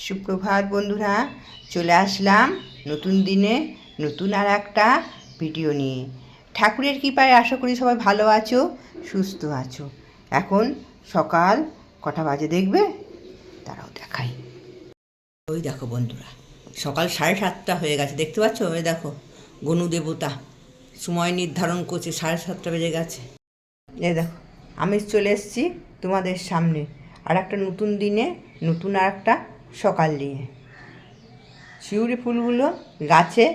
সুপ্রভাত বন্ধুরা, চলে আসলাম নতুন দিনে নতুন আর একটা ভিডিও নিয়ে। ঠাকুরের কৃপায় আশা করি সবাই ভালো আছো, সুস্থ আছো। এখন সকাল কটা বাজে দেখবে, তারাও দেখাই। ওই দেখো বন্ধুরা, সকাল 7:30 হয়ে গেছে, দেখতে পাচ্ছ? ওই দেখো গনু দেবতা সময় নির্ধারণ করছে, 7:30 বেজে গেছে। এই দেখো আমি চলে এসেছি তোমাদের সামনে আর একটা নতুন দিনে নতুন আর একটা সকাল নিয়ে। শিউলি ফুলগুলো গাছে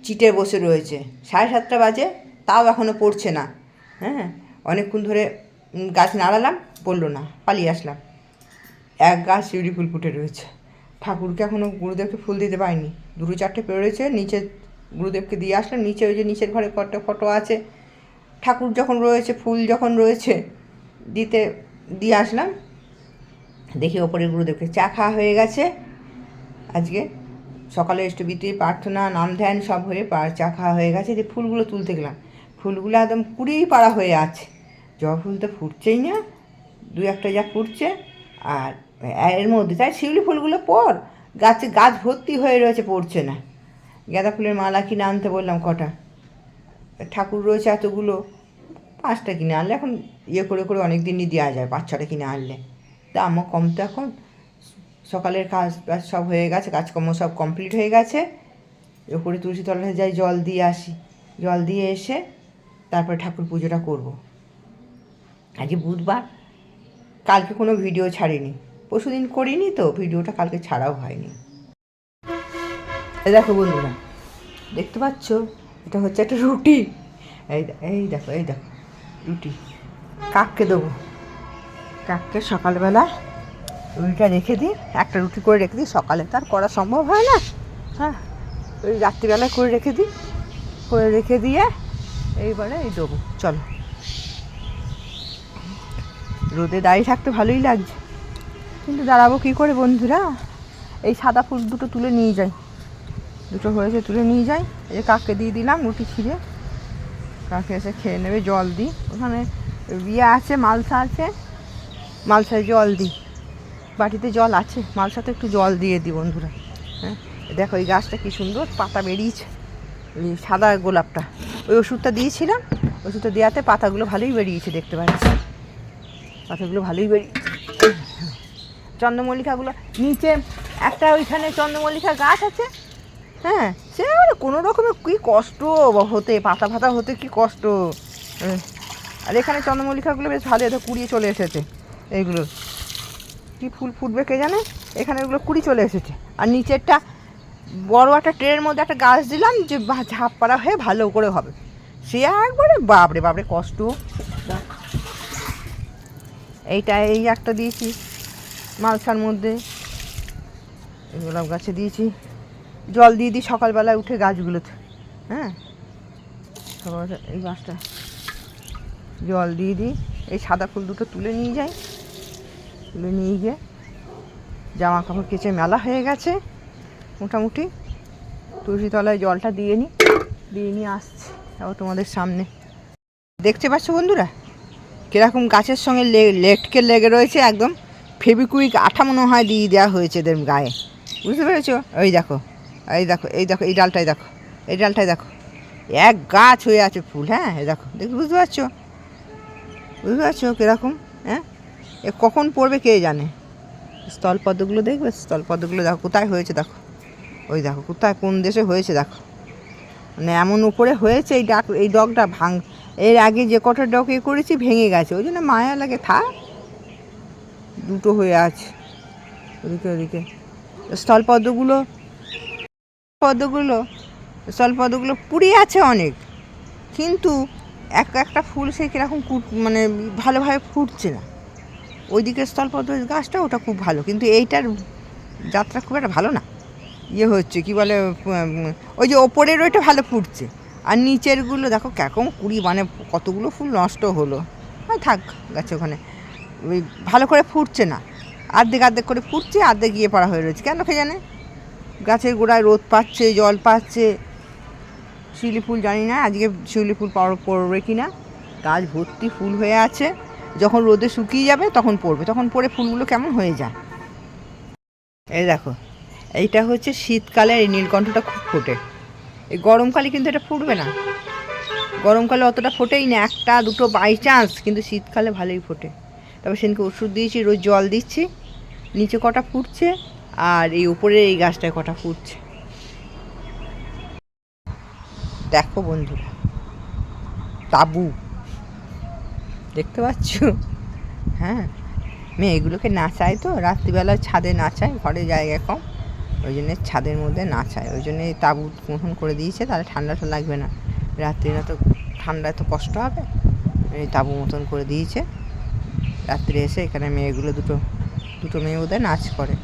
চিটে বসে রয়েছে, 7:30 বাজে, তাও এখনও পড়ছে না। হ্যাঁ, অনেকক্ষণ ধরে গাছ নাড়ালাম, পড়লো না, পালিয়ে আসলাম। এক গাছ শিউলি ফুল ফুটে রয়েছে। ঠাকুরকে এখনও গুরুদেবকে ফুল দিতে পারিনি, 2-4টে পেয়ে রয়েছে, নিচে গুরুদেবকে দিয়ে আসলাম। নিচে ওই যে নিচের ঘরে কটা ফটো আছে, ঠাকুর যখন রয়েছে, ফুল যখন রয়েছে, দিয়ে আসলাম। দেখি ওপরে গুরুদেবকে চা খাওয়া হয়ে গেছে। আজকে সকালে ইষ্টবিতি প্রার্থনা নাম ধ্যান সব হয়ে চা খাওয়া হয়ে গেছে। যে ফুলগুলো তুলতে গেলাম, ফুলগুলো একদম কুড়িয়েই পাড়া হয়ে আছে। জবা ফুল তো ফুটছেই না, 2-1টা যা ফুটছে। আর এর মধ্যে তাই শিউলি ফুলগুলো গাছ ভর্তি হয়ে রয়েছে, পড়ছে না। গাঁদা ফুলের মালা কিনে আনতে বললাম কটা, ঠাকুর রয়েছে এতগুলো, 5টা কিনে আনলে এখন করে অনেক দিনই দেওয়া যায়, 5-6টা কিনে আনলে দামও কম। তো এখন সকালের কাজ সব হয়ে গেছে, কাজকর্ম সব কমপ্লিট হয়ে গেছে। ওপরে তুলসী তলায় যাই, জল দিয়ে আসি, জল দিয়ে এসে তারপরে ঠাকুর পুজোটা করব। আজকে বুধবার, কালকে কোনো ভিডিও ছাড়িনি, পরশুদিন করিনি তো, ভিডিওটা কালকে ছাড়াও হয়নি। দেখো বন্ধুরা, দেখতে পাচ্ছ, এটা হচ্ছে একটা রুটি। এই দেখো রুটি কাককে দেবো। কাককে সকালবেলা রুটিটা রেখে দিই, একটা রুটি করে রেখে দিই, সকালে তার করা সম্ভব হয় না। হ্যাঁ, ওই রাত্রিবেলায় করে রেখে দিয়ে এইবারে দেবো। চলো, রোদে দাঁড়িয়ে থাকতে ভালোই লাগছে, কিন্তু দাঁড়াবো কী করে বন্ধুরা। এই সাদা ফুল দুটো তুলে নিয়ে যাই, দুটো হয়েছে তুলে নিয়ে যাই। এই কাককে দিয়ে দিলাম রুটি ছিঁড়ে, কাকে এসে খেয়ে নেবে। জল দিই, ওখানে আছে, মালসা আছে, মালসায় জল দিই, বাটিতে জল আছে, মালসাতে একটু জল দিয়ে দিই বন্ধুরা। হ্যাঁ, দেখো এই গাছটা কী সুন্দর পাতা বেরিয়েছে, ওই সাদা গোলাপটা, ওই ওষুধটা দিয়েছিলাম, ওষুধটা দেওয়াতে পাতাগুলো ভালোই বেরিয়েছে, দেখতে পাচ্ছি পাতাগুলো ভালোই বেরিয়েছে। চন্দ্রমল্লিকাগুলো নিচে একটা ওইখানে চন্দ্রমল্লিকা গাছ আছে। হ্যাঁ, সে কোনো রকমের কী কষ্ট হতে, পাতা ফাতা হতে কী কষ্ট। আর এখানে চন্দ্রমল্লিকাগুলো বেশ ভালো, এত কুড়িয়ে চলে এসেছে। এইগুলো কী ফুল ফুটবে কে জানে, এখানে এগুলো কুড়ি চলে এসেছে। আর নিচেরটা বড় একটা ট্রের মধ্যে একটা গাছ দিলাম, যে ঝাঁপ পাড়া হয়ে ভালো করে হবে, সে একবারে বাপরে কষ্ট। এই একটা দিয়েছি মালসার মধ্যে, গোলাপ গাছে দিয়েছি, জল দিয়ে দিই সকালবেলায় উঠে গাছগুলোতে। হ্যাঁ, সকালবেলা এই গাছটা জল দিয়ে দিই। এই সাদা ফুল দুটো তুলে নিয়ে যাই, তুলে নিয়ে গিয়ে জামা কাপড় কেচে মেলা হয়ে গেছে মোটামুটি, তুলসী তলায় জলটা দিয়ে নিয়ে আসছি তাও তোমাদের সামনে। দেখতে পাচ্ছ বন্ধুরা কীরকম গাছের সঙ্গে লেটকে লেগে রয়েছে, একদম ফেবিকুইক আঠা মনে হয় দিয়ে দেওয়া হয়েছে এদের গায়ে, বুঝতে পেরেছো? এই ডালটায় দেখো এক গাছ হয়ে আছে ফুল। হ্যাঁ, দেখো বুঝতে পারছো কীরকম? হ্যাঁ, এ কখন পড়বে কে জানে। স্থলপদ্মগুলো দেখবে, স্থলপদ্মগুলো দেখো কোথায় হয়েছে, দেখো ওই দেখো কোথায় কোন দেশে হয়েছে, দেখো মানে এমন উপরে হয়েছে। এই ডগটা এর আগে যে কটা ডগ করেছি ভেঙে গেছে, ওই জন্য মায়া লাগে, দুটো হয়ে আছে ওদিকে। স্থলপদ্মগুলো পুড়িয়ে আছে অনেক, কিন্তু একটা ফুল সে কীরকম মানে ভালোভাবে ফুটছে না। ওইদিকে স্থলপদ্ম গাছটা ওটা খুব ভালো, কিন্তু এইটার যাত্রা খুব একটা ভালো না। হচ্ছে কি বলে, ওই যে ওপরের ওইটা ভালো ফুটছে, আর নিচেরগুলো দেখো কেরকম কুড়ি, মানে কতগুলো ফুল নষ্ট হলো। থাক গাছে, ওখানে ওই ভালো করে ফুটছে না, আর্ধেক করে ফুটছে, আর্ধেক গিয়ে পড়া হয়ে রয়েছে। কেন কে জানে, গাছের গোড়ায় রোদ পাচ্ছে, জল পাচ্ছে। শিউলি ফুল জানি না আজকে শিউলি ফুল পড়বে কি না, গাছ ভর্তি ফুল হয়ে আছে। যখন রোদে শুকিয়ে যাবে তখন পড়বে, তখন পড়ে ফুলগুলো কেমন হয়ে যায়। এই দেখো, এইটা হচ্ছে শীতকালে এই নীলকণ্ঠটা খুব ফোটে। এই গরমকালে কিন্তু এটা ফুটবে না, গরমকালে অতটা ফোটেই না, একটা দুটো বাই চান্স, কিন্তু শীতকালে ভালোই ফোটে। তবে সেদিনকে ওষুধ দিয়েছি, রোজ জল দিচ্ছি, নিচে কটা ফুটছে আর এই উপরে এই গাছটায় কটা ফুটছে। দেখো বন্ধুরা, তাবু দেখতে পাচ্ছ? হ্যাঁ, মেয়ে এগুলোকে নাচায় তো, রাত্রিবেলা ছাদে নাচায়, ঘরে জায়গা কম, ওই জন্যে ছাদের মধ্যে নাচায়, ওই জন্যে তাবু মতন করে দিয়েছে, তাহলে ঠান্ডাটা লাগবে না, রাত্রি না তো ঠান্ডায় তো কষ্ট হবে, এই তাবু মতন করে দিয়েছে। রাত্রে এসে এখানে মেয়েগুলো দুটো মেয়ে ওদের নাচ করে,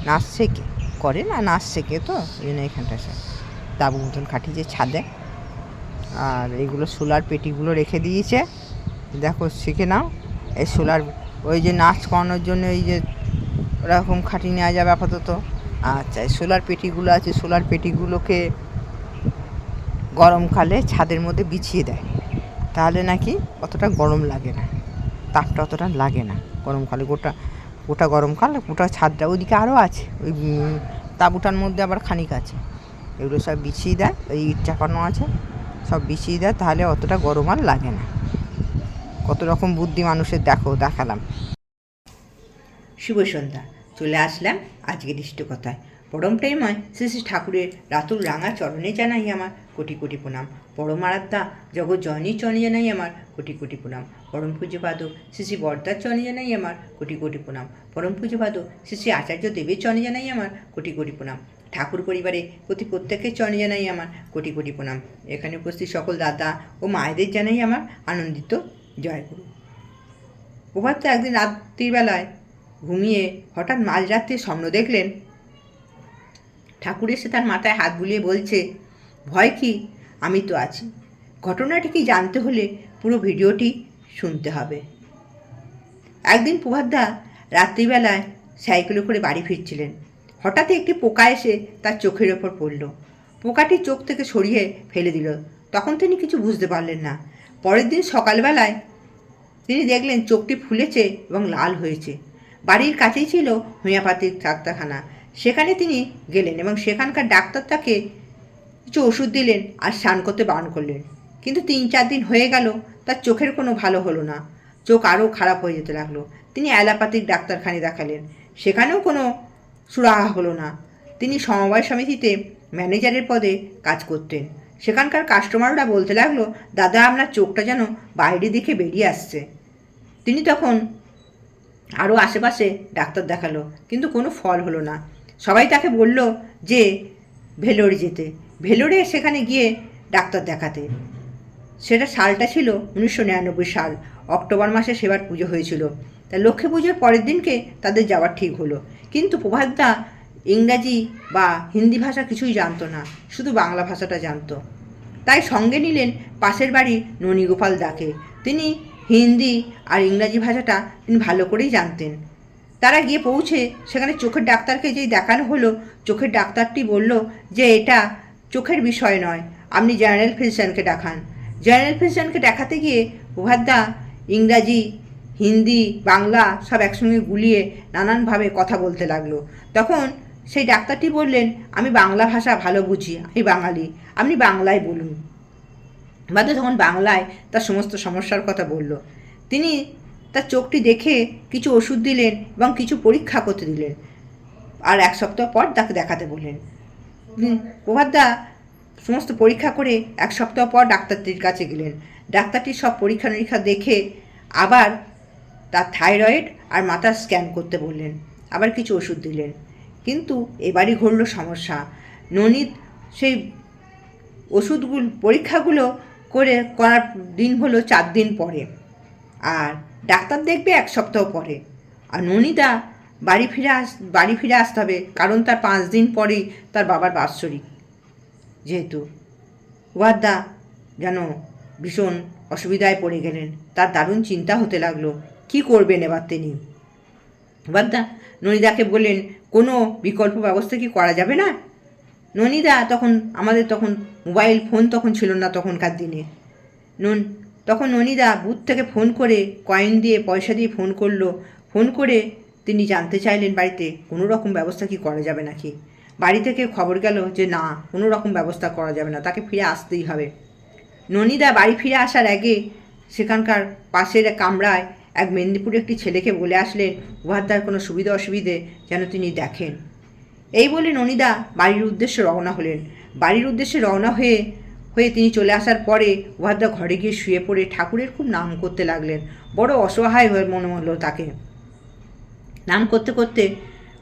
নাচ শেখে, করে না, নাচ শেখে, তো ওই জন্য এখানটা এসে তাবু মতন খাটিয়েছে ছাদে। আর এইগুলো সোলার পেটিগুলো রেখে দিয়েছে, দেখো শিখে নাও। এই সোলার, ওই যে নাচ করানোর জন্য এই যে ওরকম খাটিয়ে নেওয়া যাবে আপাতত। আচ্ছা, এই সোলার পেটিগুলো আছে, সোলার পেটিগুলোকে গরমকালে ছাদের মধ্যে বিছিয়ে দেয়, তাহলে নাকি অতটা গরম লাগে না, তাপটা অতটা লাগে না গরমকালে। গোটা গরমকাল গোটা ছাদটা, ওইদিকে আরও আছে, ওই তাঁবুটার মধ্যে আবার খানিক আছে, এগুলো সব বিছিয়ে দেয়, ওই ইট চাপানো আছে, সব বিছিয়ে দেয়, তাহলে অতটা গরম আর লাগে না। কত রকম বুদ্ধি মানুষের দেখালাম। শুভ সন্ধ্যা, চলে আসলাম আজকের ইষ্টকথায়। পরম প্রেমময় শ্রী শ্রী ঠাকুরের রাতুল রাঙা চরণে জানাই আমার কোটি কোটি প্রণাম। পরমারাধ্যা জগৎ জননীর চরণে জানাই আমার কোটি কোটি প্রণাম। পরম পূজ্যপাদ শ্রী শ্রী বরদার চরণে জানাই আমার কোটি কোটি প্রণাম। পরম পূজ্যপাদ শ্রী শ্রী আচার্য দেবের চরণে জানাই আমার কোটি কোটি প্রণাম। ঠাকুর পরিবারে প্রত্যেকের চরণে জানাই আমার কোটি কোটি প্রণাম। এখানে উপস্থিত সকল দাদা ও মায়েদের জানাই আমার আনন্দিত জয়গুরু। প্রভাত একদিন রাত্রিবেলায় ঘুমিয়ে হঠাৎ মাঝরাত্রে স্বপ্ন দেখলেন, ঠাকুর এসে তার মাথায় হাত বুলিয়ে বলছে, ভয় কি, আমি তো আছি। ঘটনাটি কি জানতে হলে পুরো ভিডিওটি শুনতে হবে। একদিন প্রভাতদা রাত্রিবেলায় সাইকেলে করে বাড়ি ফিরছিলেন। হঠাৎ একটি পোকা এসে তার চোখের ওপর পড়ল। পোকাটি চোখ থেকে সরিয়ে ফেলে দিল। তখন তিনি কিছু বুঝতে পারলেন না। পরের দিন সকালবেলায় তিনি দেখলেন চোখটি ফুলেছে এবং লাল হয়েছে। বাড়ির কাছেই ছিল হোমিওপ্যাথিক ডাক্তারখানা। সেখানে তিনি গেলেন এবং সেখানকার ডাক্তার তাকে কিছু ওষুধ দিলেন আর স্নান করতে বারণ করলেন। কিন্তু 3-4 দিন হয়ে গেল, তার চোখের কোনো ভালো হলো না, চোখ আরও খারাপ হয়ে যেতে লাগলো। তিনি অ্যালোপ্যাথিক ডাক্তারখানায় দেখালেন, সেখানেও কোনো সুরাহা হলো না। তিনি সমবায় সমিতিতে ম্যানেজারের পদে কাজ করতেন। সেখানকার কাস্টমাররা বলতে লাগলো, দাদা আপনার চোখটা যেন বাইরের দিকে বেরিয়ে আসছে। তিনি তখন আরও আশেপাশে ডাক্তার দেখালো, কিন্তু কোনো ফল হলো না। সবাই তাকে বলল যে ভেলোরে যেতে, ভেলোরে সেখানে গিয়ে ডাক্তার দেখাতে। সেটা সালটা ছিল 1999 সাল, অক্টোবর মাসে সেবার পুজো হয়েছিল। তা লক্ষ্মী পুজোর পরের দিনকে তাদের যাওয়ার ঠিক হলো। কিন্তু প্রভাতদা ইংরাজি বা হিন্দি ভাষা কিছুই জানতো না, শুধু বাংলা ভাষাটা জানতো। তাই সঙ্গে নিলেন পাশের বাড়ি ননীগোপাল দাকে। তিনি হিন্দি আর ইংরাজি ভাষাটা তিনি ভালো করেই জানতেন। তারা গিয়ে পৌঁছে সেখানে চোখের ডাক্তারকে যেই দেখানো হলো, চোখের ডাক্তারটি বলল যে এটা চোখের বিষয় নয়, আপনি জেনারেল ফিজিশিয়ানকে দেখান। জেনারেল ফিজিশিয়ানকে দেখাতে গিয়ে প্রভাতদা ইংরাজি, হিন্দি, বাংলা সব একসঙ্গে গুলিয়ে নানানভাবে কথা বলতে লাগলো। তখন সেই ডাক্তারটি বললেন, আমি বাংলা ভাষা ভালো বুঝি, আমি বাঙালি, আপনি বাংলায় বলুন। বাদে তখন বাংলায় তার সমস্ত সমস্যার কথা বলল। তিনি তার চোখটি দেখে কিছু ওষুধ দিলেন এবং কিছু পরীক্ষা করতে দিলেন, আর 1 সপ্তাহ পর তাকে দেখাতে বললেন। প্রভাতদা সমস্ত পরীক্ষা করে 1 সপ্তাহ পর ডাক্তারটির কাছে গেলেন। ডাক্তারটি সব পরীক্ষা নিরীক্ষা দেখে আবার তার থাইরয়েড আর মাথার স্ক্যান করতে বললেন, আবার কিছু ওষুধ দিলেন। কিন্তু এবারই ঘটল সমস্যা। ননীত সেই ওষুধগুলো পরীক্ষাগুলো করার দিন হলো 4 দিন পরে, আর ডাক্তার দেখবে 1 সপ্তাহ পরে। আর ননীতা বাড়ি ফিরে আসতে হবে, কারণ তার 5 দিন পরেই তার বাবার বাৎসরিক। যেহেতু ওয়াদা যেন ভীষণ অসুবিধায় পড়ে গেলেন, তার দারুণ চিন্তা হতে লাগলো, কি করবেন এবার তিনি। ওয়াদা ননীদাকে বললেন, কোনো বিকল্প ব্যবস্থা কি করা যাবে না? ননীদা আমাদের তখন মোবাইল ফোন তখন ছিল না তখনকার দিনে। তখন ননীদা বুথ থেকে ফোন করে কয়েন দিয়ে পয়সা দিয়ে ফোন করলো। ফোন করে তিনি জানতে চাইলেন বাড়িতে কোনো রকম ব্যবস্থা কি করা যাবে নাকি। বাড়ি থেকে খবর গেল যে না, কোনো রকম ব্যবস্থা করা যাবে না, তাকে ফিরে আসতেই হবে। ননিদা বাড়ি ফিরে আসার আগে সেখানকার পাশের কামরায় এক মেদিনীপুরে একটি ছেলেকে বলে আসলেন উহার কোনো সুবিধা অসুবিধে যেন তিনি দেখেন। এই বলে ননিদা বাড়ির উদ্দেশ্যে রওনা হলেন। বাড়ির উদ্দেশ্যে রওনা হয়ে তিনি চলে আসার পরে উহারদা ঘরে গিয়ে শুয়ে পড়ে ঠাকুরের খুব নাম করতে লাগলেন। বড় অসহায় হয়ে মনে হলো তাকে। নাম করতে করতে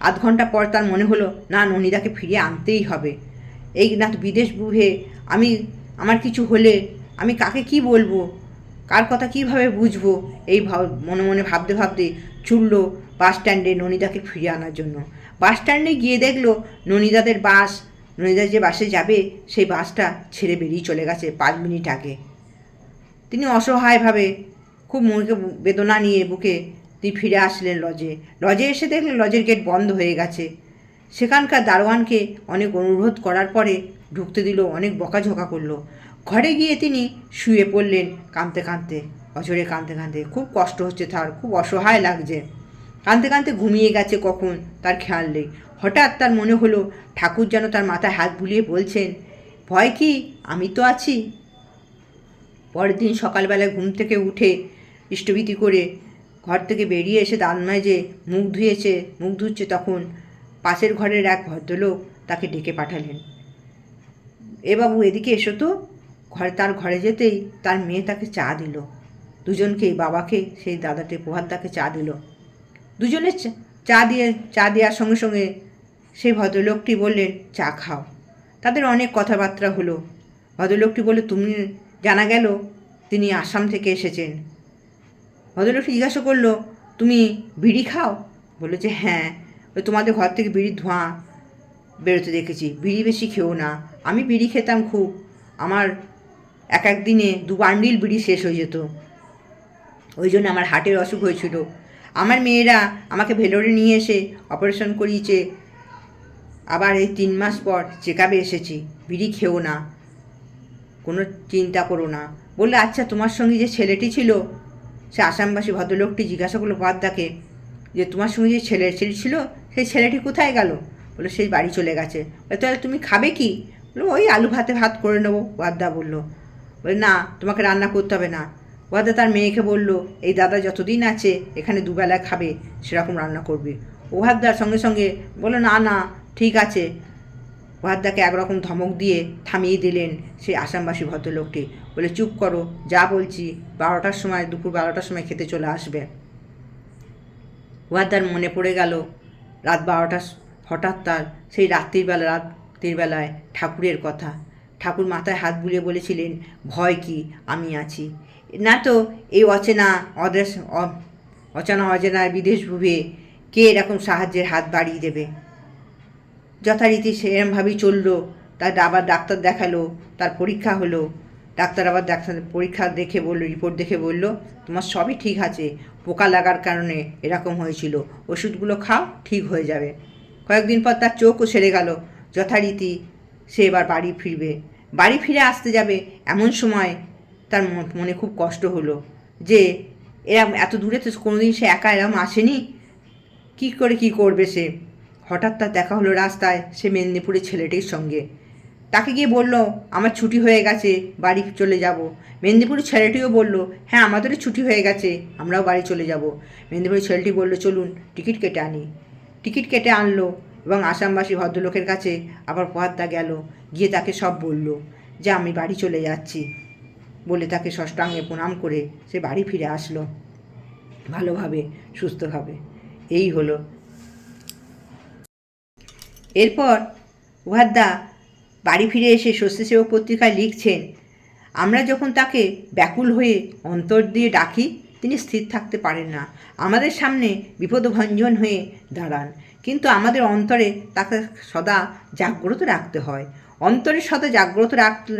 আধ ঘন্টা পর তার মনে হলো না, ননিদাকে ফিরিয়ে আনতেই হবে। এই না তো বিদেশ বুঝে আমার কিছু হলে আমি কাকে কি বলবো, কার কথা কিভাবে বুঝবো, এই মনে মনে ভাবতে ভাবতে ছুটল বাস স্ট্যান্ডে ননিদাকে ফিরিয়ে আনার জন্য। বাস স্ট্যান্ডে গিয়ে দেখলো ননিদা যে বাসে যাবে সেই বাসটা ছেড়ে বেরিয়ে চলে গেছে 5 মিনিট আগে। তিনি অসহায়ভাবে খুব মুখে বেদনা নিয়ে বুকে তিনি ফিরে আসলেন লজে এসে দেখলেন লজের গেট বন্ধ হয়ে গেছে। সেখানকার দারোয়ানকে অনেক অনুরোধ করার পরে ঢুকতে দিল, অনেক বকাঝকা করলো। ঘরে গিয়ে তিনি শুয়ে পড়লেন কাঁদতে কাঁদতে, অঝরে কাঁদতে কাঁদতে। খুব কষ্ট হচ্ছে তার, খুব অসহায় লাগছে। কাঁদতে কাঁদতে ঘুমিয়ে গেছে কখন তার খেয়াল নেই। হঠাৎ তার মনে হলো ঠাকুর যেন তার মাথায় হাত বুলিয়ে বলছেন, ভয় কি, আমি তো আছি। পরের দিন সকালবেলায় ঘুম থেকে উঠে ইষ্টভীতি করে ঘর থেকে বেরিয়ে এসে দাঁত মেজে মুখ ধুচ্ছে তখন পাশের ঘরের এক ভদ্রলোক তাকে ডেকে পাঠালেন। এ বাবু, এদিকে এসো তো। তার ঘরে যেতেই তার মেয়ে তাকে চা দিল। দুজনকেই, বাবাকে সেই দাদাটি প্রভাতদাকে চা দিল। দুজনে চা দেওয়ার সঙ্গে সঙ্গে সেই ভদ্রলোকটি বললেন চা খাও। তাদের অনেক কথাবার্তা হলো। ভদ্রলোকটি বলল, তুমি জানা গেল তিনি আসাম থেকে এসেছেন। ভদ্রলোকটি জিজ্ঞাসা করলো, তুমি বিড়ি খাও? বললো যে হ্যাঁ, তোমাদের ঘর থেকে বিড়ির ধোঁয়া বেরোতে দেখেছি, বিড়ি বেশি খেও না। আমি বিড়ি খেতাম খুব, আমার এক দিনে 2 বান্ডিল বিড়ি শেষ হয়ে যেত, ওই জন্য আমার হার্টের অসুখ হয়েছিল। আমার মেয়েরা আমাকে ভেলোরে নিয়ে এসে অপারেশন করিয়েছে, আবার এই 3 মাস পর চেক আপে এসেছি। বিড়ি খেও না, কোনো চিন্তা করো না। বললে আচ্ছা, তোমার সঙ্গে যে ছেলেটি ছিল, সে আসামবাসী ভদ্রলোকটি জিজ্ঞাসা করলো পাদ্দাকে যে তোমার সঙ্গে যে ছেলেটি ছিল সেই ছেলেটি কোথায় গেল? বললো সেই বাড়ি চলে গেছে। তাহলে তুমি খাবে কি? বললো ওই আলু ভাত করে নেবো। ওয়াদ্দা বললো না, তোমাকে রান্না করতে হবে না। ওয়াদ্দা তার মেয়েকে বললো এই দাদা যতদিন আছে এখানে দুবেলা খাবে সেরকম রান্না করবে। ওহাদ্দার সঙ্গে সঙ্গে বললো না ঠিক আছে। ওহাদ্দাকে একরকম ধমক দিয়ে থামিয়ে দিলেন সেই আসামবাসী ভদ্রলোকটি। বলে চুপ করো, যা বলছি 12টার সময়, দুপুর 12টার সময় খেতে চলে আসবে। ওহাদ্দার মনে পড়ে গেল রাত 12টা, হঠাৎ তার সেই রাত্রিবেলায় ঠাকুরের কথা। ঠাকুর মাথায় হাত বুলিয়ে বলেছিলেন ভয় কি, আমি আছি। না তো এই অচেনা বিদেশ ভুবে কে এরকম সাহায্যের হাত বাড়িয়ে দেবে। যথারীতি সেরমভাবেই চললো। তার আবার ডাক্তার দেখালো, তার পরীক্ষা হলো। ডাক্তার আবার পরীক্ষা দেখে বললো, রিপোর্ট দেখে বলল তোমার সবই ঠিক আছে, পোকা লাগার কারণে এরকম হয়েছিল, ওষুধগুলো খাও, ঠিক হয়ে যাবে। কয়েকদিন পর তার চোখও সেরে গেল। যথারীতি সে এবার বাড়ি ফিরবে। বাড়ি ফিরে আসতে যাবে এমন সময় তার মনে খুব কষ্ট হলো যে এরম এত দূরে তো কোনোদিন সে একা এরম আসেনি, কী করবে সে। হঠাৎ তার দেখা হলো রাস্তায় সে মেদিনীপুরের ছেলেটির সঙ্গে। তাকে গিয়ে বলল আমার ছুটি হয়ে গেছে, বাড়ি চলে যাব। মেদিনীপুরের ছেলেটিও বলল হ্যাঁ, আমাদেরও ছুটি হয়ে গেছে, আমরাও বাড়ি চলে যাব। মেদিনীপুরের ছেলেটি বলল চলুন টিকিট কেটে আনি। টিকিট কেটে আনলো এবং আসামবাসী ভদ্রলোকের কাছে আবার পহাদ্দা গেল, গিয়ে তাকে সব বলল যে আমি বাড়ি চলে যাচ্ছি। বলে তাকে ষষ্ঠাঙ্গে প্রণাম করে সে বাড়ি ফিরে আসলো ভালোভাবে, সুস্থভাবে। এই হলো। এরপর উহাদ্দা বাড়ি ফিরে এসে স্বস্তিসেবক পত্রিকায় লিখছেন, আমরা যখন তাকে ব্যাকুল হয়ে অন্তর দিয়ে ডাকি তিনি স্থির থাকতে পারেন না, আমাদের সামনে বিপদভঞ্জন হয়ে দাঁড়ান, কিন্তু আমাদের অন্তরে তাকে সদা জাগ্রত রাখতে হয়। অন্তরে সদা জাগ্রত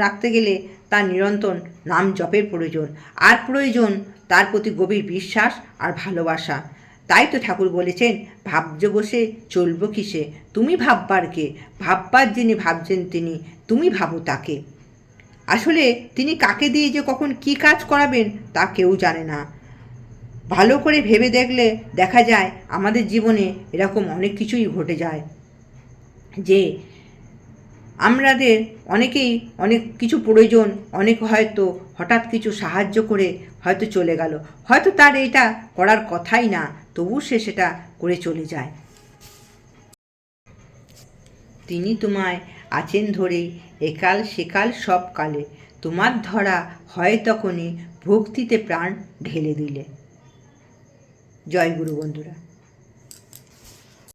রাখতে গেলে তার নিরন্তর নাম জপের প্রয়োজন, আর প্রয়োজন তার প্রতি গভীর বিশ্বাস আর ভালোবাসা। তাই তো ঠাকুর বলেছেন ভাবজ বসে চলব কিসে, তুমি ভাববার কে, ভাববার যিনি ভাবছেন তিনি, তুমি ভাবো তাকে। আসলে তিনি কাকে দিয়ে যে কখন কি কাজ করাবেন তা কেউ জানে না। ভালো করে ভেবে দেখলে দেখা যায় আমাদের জীবনে এরকম অনেক কিছুই ঘটে যায়, যে আমাদের অনেকেই অনেক কিছু প্রয়োজন, অনেক হয়তো হঠাৎ কিছু সাহায্য করে হয়তো চলে গেল, হয়তো তার এটা করার কথাই না, তবু সে সেটা করে চলে যায়। তিনি তোমায় আছেন ধরেই একাল সেকাল সব কালে, তোমার ধরা হয় তখনই ভক্তিতে প্রাণ ঢেলে দিলে। জয় গুরু বন্ধুরা।